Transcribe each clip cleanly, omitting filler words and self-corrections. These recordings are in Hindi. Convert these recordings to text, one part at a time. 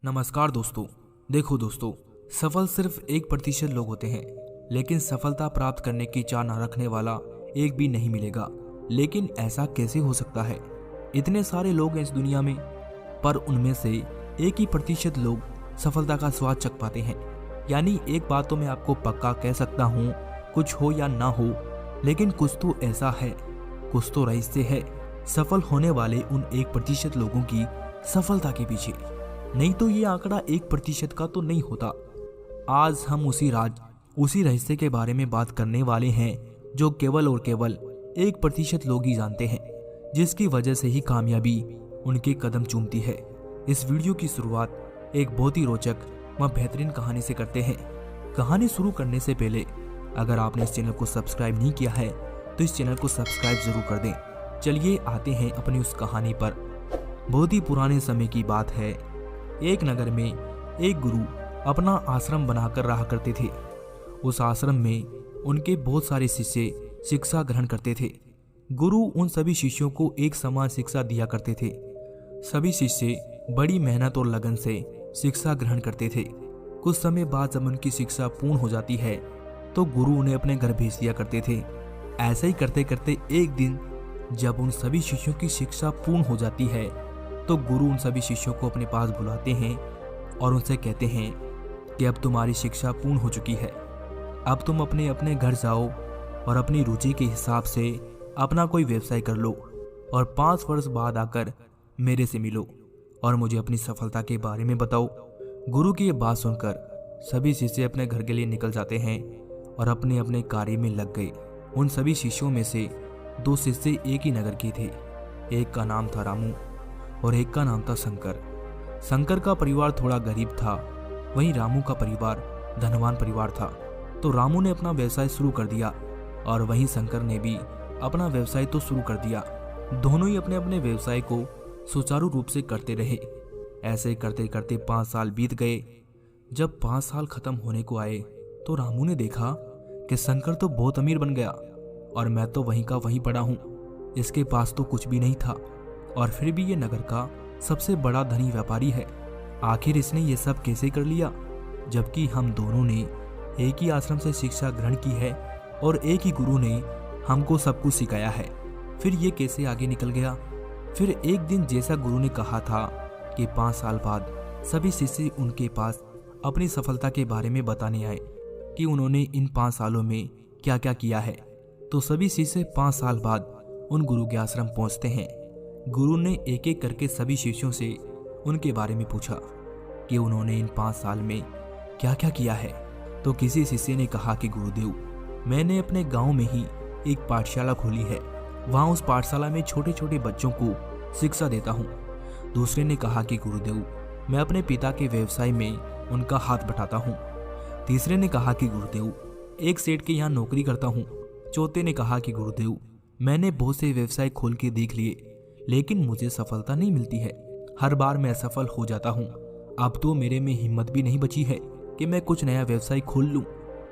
नमस्कार दोस्तों। देखो दोस्तों, सफल सिर्फ 1% लोग होते हैं, लेकिन सफलता प्राप्त करने की चाह न रखने वाला एक भी नहीं मिलेगा। लेकिन ऐसा कैसे हो सकता है? इतने सारे लोग हैं इस दुनिया में, पर उनमें से 1% लोग सफलता का स्वाद चख पाते हैं। यानी एक बात तो मैं आपको पक्का कह सकता हूँ, कुछ हो या ना हो, लेकिन कुछ तो ऐसा है, कुछ तो रहस्य है सफल होने वाले उन 1% लोगों की सफलता के पीछे। नहीं तो ये आंकड़ा 1% का तो नहीं होता। आज हम उसी रहस्य के बारे में बात करने वाले हैं जो केवल और केवल 1% लोग ही जानते हैं, जिसकी वजह से ही कामयाबी उनके कदम चूमती है। इस वीडियो की शुरुआत एक बहुत ही रोचक व बेहतरीन कहानी से करते हैं। कहानी शुरू करने से पहले अगर आपने इस चैनल को सब्सक्राइब नहीं किया है तो इस चैनल को सब्सक्राइब जरूर कर दें। चलिए आते हैं अपनी उस कहानी पर। बहुत ही पुराने समय की बात है। एक नगर में एक गुरु अपना आश्रम बनाकर रहा करते थे। उस आश्रम में उनके बहुत सारे शिष्य शिक्षा ग्रहण करते थे। गुरु उन सभी शिष्यों को एक समान शिक्षा दिया करते थे। सभी शिष्य बड़ी मेहनत और लगन से शिक्षा ग्रहण करते थे। कुछ समय बाद जब उनकी शिक्षा पूर्ण हो जाती है तो गुरु उन्हें अपने घर भेज दिया करते थे। ऐसे ही करते करते एक दिन जब उन सभी शिष्यों की शिक्षा पूर्ण हो जाती है तो गुरु उन सभी शिष्यों को अपने पास बुलाते हैं और उनसे कहते हैं कि अब तुम्हारी शिक्षा पूर्ण हो चुकी है। अब तुम अपने अपने घर जाओ और अपनी रुचि के हिसाब से अपना कोई व्यवसाय कर लो और 5 वर्ष बाद आकर मेरे से मिलो और मुझे अपनी सफलता के बारे में बताओ। गुरु की ये बात सुनकर सभी शिष्य अपने घर के लिए निकल जाते हैं और अपने अपने कार्य में लग गए। उन सभी शिष्यों में से 2 शिष्य एक ही नगर के थे। एक का नाम था रामू और एक का नाम था शंकर। शंकर का परिवार थोड़ा गरीब था, वहीं रामू का परिवार धनवान परिवार था। तो रामू ने अपना व्यवसाय शुरू कर दिया और वहीं शंकर ने भी अपना व्यवसाय तो शुरू कर दिया। दोनों ही अपने अपने व्यवसाय को सुचारू रूप से करते रहे। ऐसे करते करते 5 साल बीत गए। जब 5 साल खत्म होने को आए तो रामू ने देखा कि शंकर तो बहुत अमीर बन गया और मैं तो वहीं का वहीं पड़ा हूँ। इसके पास तो कुछ भी नहीं था और फिर भी ये नगर का सबसे बड़ा धनी व्यापारी है। आखिर इसने ये सब कैसे कर लिया, जबकि हम दोनों ने एक ही आश्रम से शिक्षा ग्रहण की है और एक ही गुरु ने हमको सब कुछ सिखाया है। फिर ये कैसे आगे निकल गया? फिर एक दिन जैसा गुरु ने कहा था कि 5 साल बाद सभी शिष्य उनके पास अपनी सफलता के बारे में बताने आए कि उन्होंने इन 5 सालों में क्या क्या किया है। तो सभी शिष्य 5 साल बाद उन गुरु के आश्रम पहुंचते हैं। गुरु ने एक एक करके सभी शिष्यों से उनके बारे में पूछा कि उन्होंने इन 5 साल में क्या क्या किया है। तो किसी शिष्य ने कहा कि गुरुदेव, मैंने अपने गांव में ही एक पाठशाला खोली है। वहां उस पाठशाला में छोटे छोटे बच्चों को शिक्षा देता हूँ। दूसरे ने कहा कि गुरुदेव, मैं अपने पिता के व्यवसाय में उनका हाथ बटाता हूँ। तीसरे ने कहा कि गुरुदेव, एक सेठ के यहाँ नौकरी करता हूँ। चौथे ने कहा कि गुरुदेव, मैंने बहुत से व्यवसाय खोल के देख लिए, लेकिन मुझे सफलता नहीं मिलती है। हर बार मैं असफल हो जाता हूँ। अब तो मेरे में हिम्मत भी नहीं बची है कि मैं कुछ नया व्यवसाय खोल लूँ।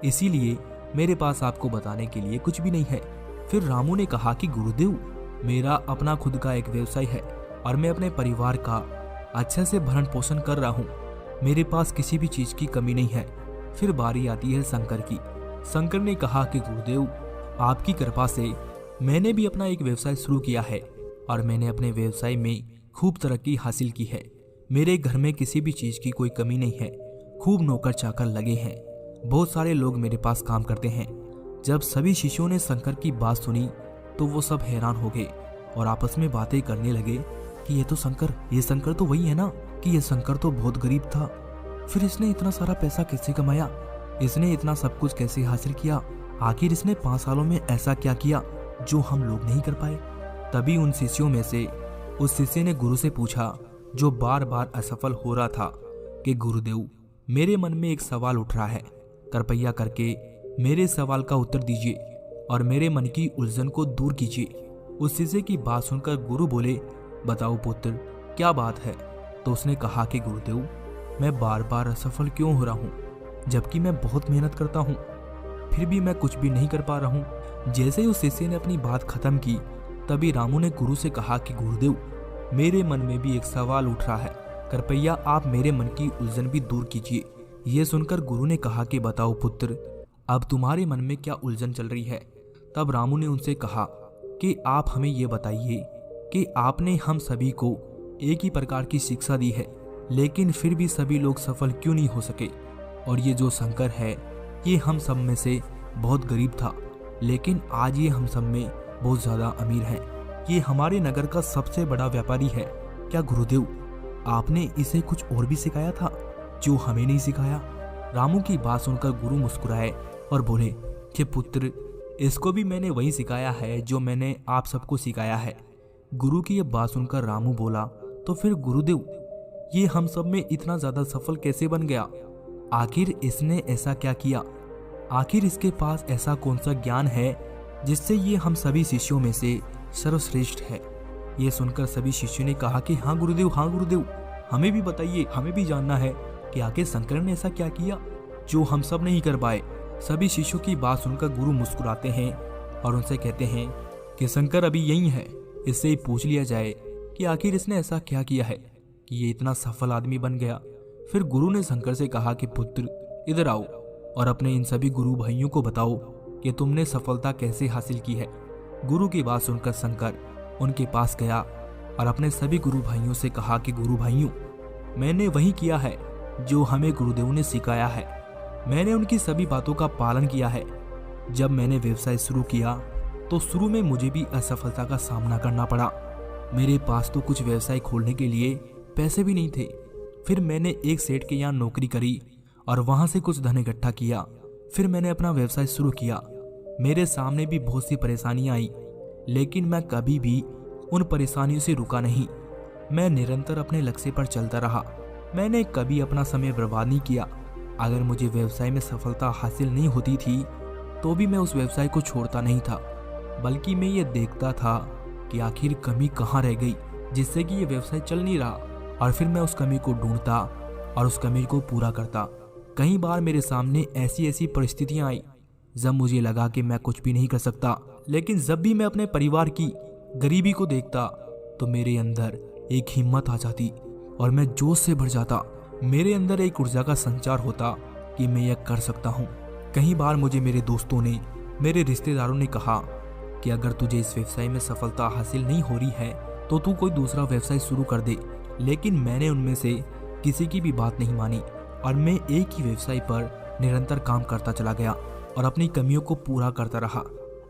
इसीलिए मेरे पास आपको बताने के लिए कुछ भी नहीं है। फिर रामू ने कहा कि गुरुदेव, मेरा अपना खुद का एक व्यवसाय है और मैं अपने परिवार का अच्छे से भरण पोषण कर रहा हूँ। मेरे पास किसी भी चीज की कमी नहीं है। फिर बारी आती है शंकर की। शंकर ने कहा कि गुरुदेव, आपकी कृपा से मैंने भी अपना एक व्यवसाय शुरू किया है और मैंने अपने व्यवसाय में खूब तरक्की हासिल की है। मेरे घर में किसी भी चीज की कोई कमी नहीं है। खूब नौकर चाकर लगे हैं। बहुत सारे लोग मेरे पास काम करते हैं। जब सभी शिष्यों ने शंकर की बात सुनी तो वो सब हैरान हो गए और आपस में बातें करने लगे कि ये शंकर तो वही है ना, कि ये शंकर तो बहुत गरीब था। फिर इसने इतना सारा पैसा कैसे कमाया? इसने इतना सब कुछ कैसे हासिल किया? आखिर इसने 5 सालों में ऐसा क्या किया जो हम लोग नहीं कर पाए? तभी उन शिष्यों में से उस शिष्य ने गुरु से पूछा, जो बार बार असफल हो रहा था, कि गुरुदेव, मेरे मन में एक सवाल उठ रहा है। कृपया करके मेरे सवाल का उत्तर दीजिए और मेरे मन की उलझन को दूर कीजिए। उस शिष्य की बात सुनकर गुरु बोले, बताओ पुत्र, क्या बात है? तो उसने कहा कि गुरुदेव, मैं बार बार असफल क्यों हो रहा हूँ, जबकि मैं बहुत मेहनत करता हूँ, फिर भी मैं कुछ भी नहीं कर पा रहा हूँ। जैसे ही उस शिष्य ने अपनी बात खत्म की तभी रामू ने गुरु से कहा कि गुरुदेव, मेरे मन में भी एक सवाल उठ रहा है। कृपया आप मेरे मन की उलझन भी दूर कीजिए। ये सुनकर गुरु ने कहा कि बताओ पुत्र, अब तुम्हारे मन में क्या उलझन चल रही है। तब रामू ने उनसे कहा कि आप हमें ये बताइए कि आपने हम सभी को एक ही प्रकार की शिक्षा दी है, लेकिन फिर भी सभी लोग सफल क्यों नहीं हो सके। और ये जो शंकर है, ये हम सब में से बहुत गरीब था, लेकिन आज ये हम सब में बहुत ज्यादा अमीर है। ये हमारे नगर का सबसे बड़ा व्यापारी है। क्या गुरुदेव, आपने इसे कुछ और भी सिखाया था जो हमें नहीं सिखाया। रामू की बात सुनकर गुरु मुस्कुराए और बोले कि पुत्र, इसको भी मैंने वही सिखाया है जो मैंने आप सबको सिखाया है। गुरु की ये बात सुनकर रामू बोला, तो फिर गुरुदेव, ये हम सब में इतना ज्यादा सफल कैसे बन गया? आखिर इसने ऐसा क्या किया? आखिर इसके पास ऐसा कौन सा ज्ञान है जिससे ये हम सभी शिष्यों में से सर्वश्रेष्ठ है? ये सुनकर सभी शिष्यों ने कहा कि हाँ गुरुदेव, हाँ गुरुदेव, हमें भी बताइए, हमें भी जानना है कि आखिर शंकर ने ऐसा क्या किया जो हम सब नहीं कर पाए। सभी शिष्यों की बात सुनकर गुरु मुस्कुराते हैं और उनसे कहते हैं कि शंकर अभी यही है, इससे ही पूछ लिया जाए कि आखिर इसने ऐसा क्या किया है कि ये इतना सफल आदमी बन गया। फिर गुरु ने शंकर से कहा कि पुत्र, इधर आओ और अपने इन सभी गुरु भाइयों को बताओ कि तुमने सफलता कैसे हासिल की है। गुरु की बात सुनकर शंकर उनके पास गया और अपने सभी गुरु भाइयों से कहा कि गुरु भाइयों, मैंने वही किया है जो हमें गुरुदेव ने सिखाया है। मैंने उनकी सभी बातों का पालन किया है। जब मैंने व्यवसाय शुरू किया तो शुरू में मुझे भी असफलता का सामना करना पड़ा। मेरे पास तो कुछ व्यवसाय खोलने के लिए पैसे भी नहीं थे। फिर मैंने एक सेठ के यहाँ नौकरी करी और वहां से कुछ धन इकट्ठा किया। फिर मैंने अपना व्यवसाय शुरू किया। मेरे सामने भी बहुत सी परेशानियां आई, लेकिन मैं कभी भी उन परेशानियों से रुका नहीं। मैं निरंतर अपने लक्ष्य पर चलता रहा। मैंने कभी अपना समय बर्बाद नहीं किया। अगर मुझे व्यवसाय में सफलता हासिल नहीं होती थी तो भी मैं उस व्यवसाय को छोड़ता नहीं था, बल्कि मैं ये देखता था कि आखिर कमी कहाँ रह गई जिससे कि ये व्यवसाय चल नहीं रहा, और फिर मैं उस कमी को ढूंढता और उस कमी को पूरा करता। कई बार मेरे सामने ऐसी ऐसी परिस्थितियां आई जब मुझे लगा कि मैं कुछ भी नहीं कर सकता, लेकिन जब भी मैं अपने परिवार की गरीबी को देखता तो मेरे अंदर एक हिम्मत आ जाती और मैं जोश से भर जाता। मेरे अंदर एक ऊर्जा का संचार होता कि मैं यह कर सकता हूँ। कई बार मुझे मेरे दोस्तों ने, मेरे रिश्तेदारों ने कहा कि अगर तुझे इस व्यवसाय में सफलता हासिल नहीं हो रही है तो तू कोई दूसरा व्यवसाय शुरू कर दे, लेकिन मैंने उनमें से किसी की भी बात नहीं मानी और मैं एक ही व्यवसाय पर निरंतर काम करता चला गया और अपनी कमियों को पूरा करता रहा।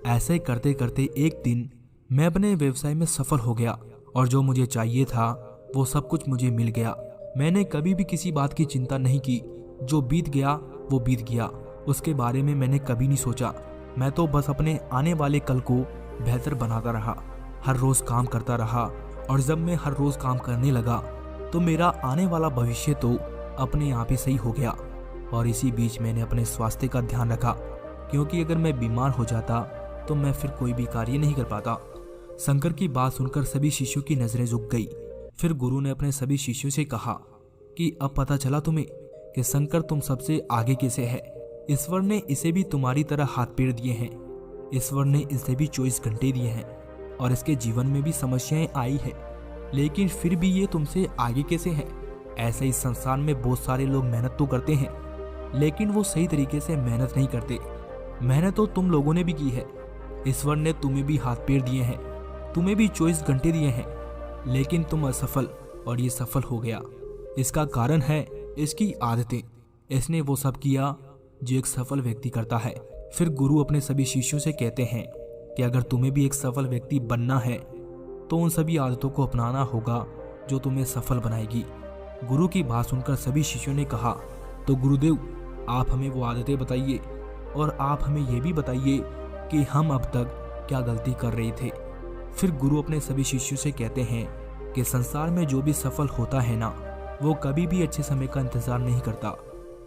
ऐसे करते करते एक दिन मैं अपने व्यवसाय में सफल हो गया और जो मुझे चाहिए था वो सब कुछ मुझे मिल गया। मैंने कभी भी किसी बात की चिंता नहीं की। जो बीत गया वो बीत गया, उसके बारे में मैंने कभी नहीं सोचा। मैं तो बस अपने आने वाले कल को बेहतर बनाता रहा, हर रोज काम करता रहा, और जब मैं हर रोज काम करने लगा तो मेरा आने वाला भविष्य तो अपने आप ही सही हो गया। और इसी बीच मैंने अपने स्वास्थ्य का ध्यान रखा, क्योंकि अगर मैं बीमार हो जाता तो मैं फिर कोई भी कार्य नहीं कर पाता। शंकर की बात सुनकर सभी शिष्यों की नजरें झुक गई। फिर गुरु ने अपने सभी शिष्यों से कहा कि अब पता चला तुम्हें कि शंकर तुम सबसे आगे कैसे है। ईश्वर ने इसे भी तुम्हारी तरह हाथ पैर दिए हैं। ईश्वर ने इसे भी 24 घंटे दिए हैं और इसके जीवन में भी समस्याएं आई है, लेकिन फिर भी ये तुमसे आगे कैसे है। ऐसे इस संसार में बहुत सारे लोग मेहनत तो करते हैं, लेकिन वो सही तरीके से मेहनत नहीं करते। मेहनत तो तुम लोगों ने भी की है। ईश्वर ने तुम्हें भी हाथ पैर दिए हैं, तुम्हें भी 24 घंटे दिए हैं, लेकिन तुम असफल और ये सफल हो गया। इसका कारण है इसकी आदतें। इसने वो सब किया जो एक सफल व्यक्ति करता है। फिर गुरु अपने सभी शिष्यों से कहते हैं कि अगर तुम्हें भी एक सफल व्यक्ति बनना है तो उन सभी आदतों को अपनाना होगा जो तुम्हें सफल बनाएगी। गुरु की बात सुनकर सभी शिष्यों ने कहा, तो गुरुदेव, आप हमें वो आदतें बताइए और आप हमें ये भी बताइए कि हम अब तक क्या गलती कर रहे थे। फिर गुरु अपने सभी शिष्यों से कहते हैं कि संसार में जो भी सफल होता है ना, वो कभी भी अच्छे समय का इंतजार नहीं करता,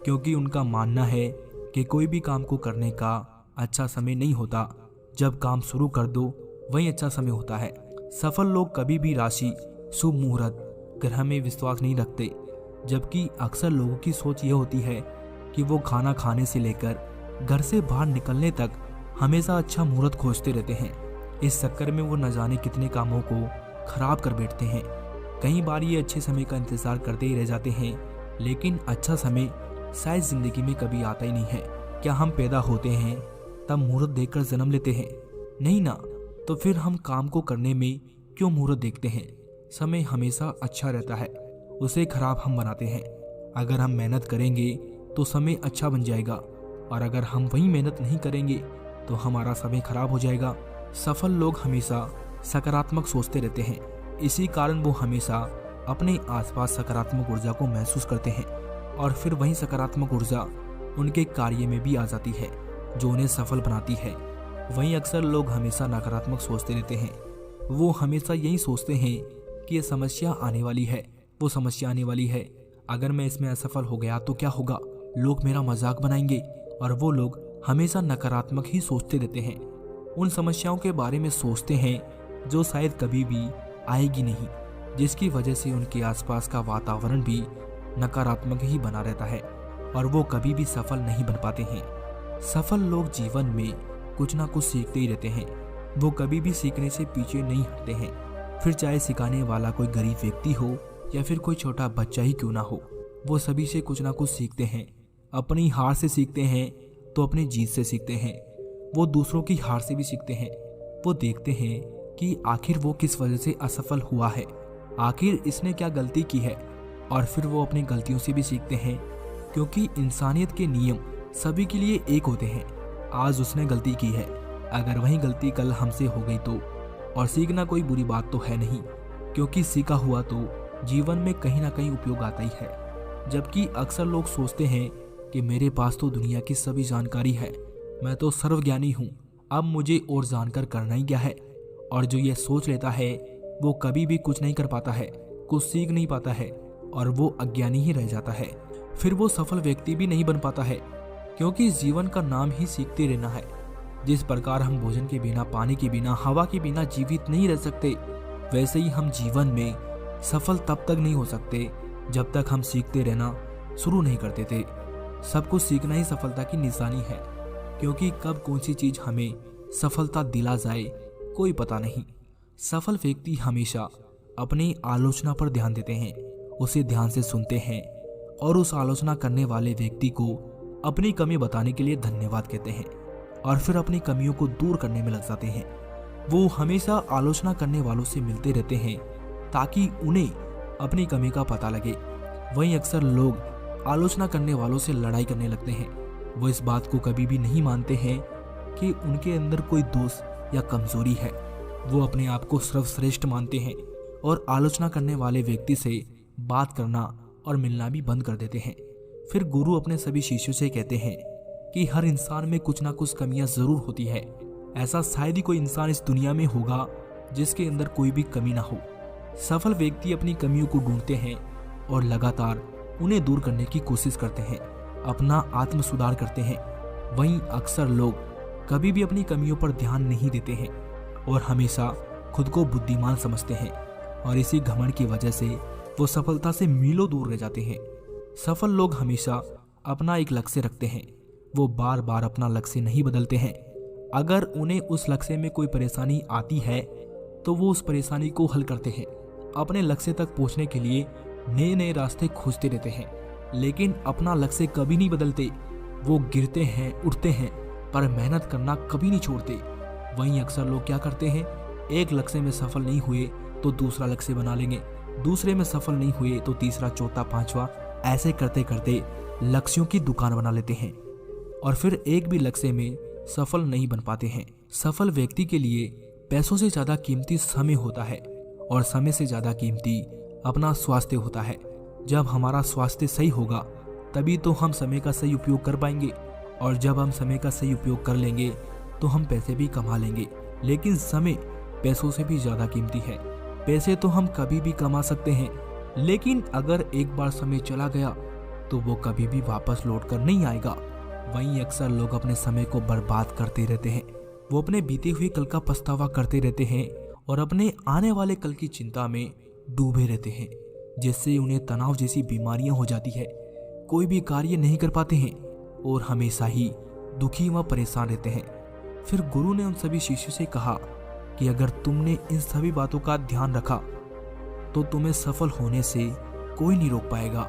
क्योंकि उनका मानना है कि कोई भी काम को करने का अच्छा समय नहीं होता। जब काम शुरू कर दो वही अच्छा समय होता है। सफल लोग कभी भी राशि, शुभ मुहूर्त, ग्रह में विश्वास नहीं रखते, जबकि अक्सर लोगों की सोच ये होती है कि वो खाना खाने से लेकर घर से बाहर निकलने तक हमेशा अच्छा मुहूर्त खोजते रहते हैं। इस चक्कर में वो न जाने कितने कामों को खराब कर बैठते हैं। कई बार ये अच्छे समय का इंतजार करते ही रह जाते हैं, लेकिन अच्छा समय शायद जिंदगी में कभी आता ही नहीं है। क्या हम पैदा होते हैं तब मुहूर्त देखकर जन्म लेते हैं? नहीं ना। तो फिर हम काम को करने में क्यों मुहूर्त देखते हैं? समय हमेशा अच्छा रहता है, उसे खराब हम बनाते हैं। अगर हम मेहनत करेंगे तो समय अच्छा बन जाएगा, और अगर हम वही मेहनत नहीं करेंगे तो हमारा समय खराब हो जाएगा। सफल लोग हमेशा सकारात्मक सोचते रहते हैं, इसी कारण वो हमेशा अपने आसपास सकारात्मक ऊर्जा को महसूस करते हैं, और फिर वही सकारात्मक ऊर्जा उनके कार्य में भी आ जाती है जो उन्हें सफल बनाती है। वहीं अक्सर लोग हमेशा नकारात्मक सोचते रहते हैं। वो हमेशा यही सोचते हैं कि ये समस्या आने वाली है, वो समस्या आने वाली है, अगर मैं इसमें असफल हो गया तो क्या होगा, लोग मेरा मजाक बनाएंगे। और वो लोग हमेशा नकारात्मक ही सोचते रहते हैं, उन समस्याओं के बारे में सोचते हैं जो शायद कभी भी आएगी नहीं, जिसकी वजह से उनके आसपास का वातावरण भी नकारात्मक ही बना रहता है, और वो कभी भी सफल नहीं बन पाते हैं। सफल लोग जीवन में कुछ ना कुछ सीखते ही रहते हैं, वो कभी भी सीखने से पीछे नहीं हटते हैं। फिर चाहे सिखाने वाला कोई गरीब व्यक्ति हो या फिर कोई छोटा बच्चा ही क्यों ना हो, वो सभी से कुछ ना कुछ सीखते हैं। अपनी हार से सीखते हैं तो अपनी जीत से सीखते हैं, वो दूसरों की हार से भी सीखते हैं। वो देखते हैं कि आखिर वो किस वजह से असफल हुआ है, आखिर इसने क्या गलती की है, और फिर वो अपनी गलतियों से भी सीखते हैं, क्योंकि इंसानियत के नियम सभी के लिए एक होते हैं। आज उसने गलती की है, अगर वही गलती कल हमसे हो गई तो, और सीखना कोई बुरी बात तो है नहीं, क्योंकि सीखा हुआ तो जीवन में कहीं ना कहीं उपयोग आता ही है। जबकि अक्सर लोग सोचते हैं कि मेरे पास तो दुनिया की सभी जानकारी है, मैं तो सर्वज्ञानी हूँ, अब मुझे और जानकर करना ही क्या है। और जो ये सोच लेता है वो कभी भी कुछ नहीं कर पाता है, कुछ सीख नहीं पाता है, और वो अज्ञानी ही रह जाता है। फिर वो सफल व्यक्ति भी नहीं बन पाता है, क्योंकि जीवन का नाम ही सीखते रहना है। जिस प्रकार हम भोजन के बिना, पानी के बिना, हवा के बिना जीवित नहीं रह सकते, वैसे ही हम जीवन में सफल तब तक नहीं हो सकते जब तक हम सीखते रहना शुरू नहीं करते थे। सब कुछ सीखना ही सफलता की निशानी है, क्योंकि कब कौन सी चीज हमें सफलता दिला जाए कोई पता नहीं। सफल व्यक्ति हमेशा अपनी आलोचना पर ध्यान देते हैं, उसे ध्यान से सुनते हैं, और उस आलोचना करने वाले व्यक्ति को अपनी कमी बताने के लिए धन्यवाद कहते हैं, और फिर अपनी कमियों को दूर करने में लग जाते हैं। वो हमेशा आलोचना करने वालों से मिलते रहते हैं ताकि उन्हें अपनी कमी का पता लगे। वहीं अक्सर लोग आलोचना करने वालों से लड़ाई करने लगते हैं। वो इस बात को कभी भी नहीं मानते हैं कि उनके अंदर कोई दोष या कमजोरी है। वो अपने आप को सर्वश्रेष्ठ मानते हैं और आलोचना करने वाले व्यक्ति से बात करना और मिलना भी बंद कर देते हैं। फिर गुरु अपने सभी शिष्यों से कहते हैं कि हर इंसान में कुछ ना कुछ कमियां जरूर होती है। ऐसा शायद ही कोई इंसान इस दुनिया में होगा जिसके अंदर कोई भी कमी ना हो। सफल व्यक्ति अपनी कमियों को ढूंढते हैं और लगातार उन्हें दूर करने की कोशिश करते हैं, अपना आत्म सुधार करते हैं। वहीं अक्सर लोग कभी भी अपनी कमियों पर ध्यान नहीं देते हैं और हमेशा खुद को बुद्धिमान समझते हैं, और इसी घमंड की वजह से वो सफलता से मीलों दूर रह जाते हैं। सफल लोग हमेशा अपना एक लक्ष्य रखते हैं, वो बार बार अपना लक्ष्य नहीं बदलते हैं। अगर उन्हें उस लक्ष्य में कोई परेशानी आती है तो वो उस परेशानी को हल करते हैं। अपने लक्ष्य तक पहुंचने के लिए नए नए रास्ते खोजते रहते हैं, लेकिन अपना लक्ष्य कभी नहीं बदलते। वो गिरते हैं, उठते हैं, पर मेहनत करना कभी नहीं छोड़ते। वहीं अक्सर लोग क्या करते हैं, एक लक्ष्य में सफल नहीं हुए तो दूसरा लक्ष्य बना लेंगे, दूसरे में सफल नहीं हुए तो तीसरा, चौथा, पांचवा, ऐसे करते करते लक्ष्यों की दुकान बना लेते हैं और फिर एक भी लक्ष्य में सफल नहीं बन पाते हैं। सफल व्यक्ति के लिए पैसों से ज्यादा कीमती समय होता है और समय से ज्यादा कीमती अपना स्वास्थ्य होता है। जब हमारा स्वास्थ्य सही होगा तभी तो हम समय का सही उपयोग कर पाएंगे, और जब हम समय का सही उपयोग कर लेंगे तो हम पैसे भी कमा लेंगे। लेकिन समय पैसों से भी ज्यादा कीमती है। पैसे तो हम कभी भी कमा सकते हैं, लेकिन अगर एक बार समय चला गया तो वो कभी भी वापस लौट कर नहीं आएगा। वहीं अक्सर लोग अपने समय को बर्बाद करते रहते हैं। वो अपने बीते हुए कल का पछतावा करते रहते हैं और अपने आने वाले कल की चिंता में डूबे रहते हैं, जिससे उन्हें तनाव जैसी बीमारियां हो जाती है। कोई भी कार्य नहीं कर पाते हैं और हमेशा ही दुखी व परेशान रहते हैं। फिर गुरु ने उन सभी शिष्यों से कहा कि अगर तुमने इन सभी बातों का ध्यान रखा तो तुम्हें सफल होने से कोई नहीं रोक पाएगा।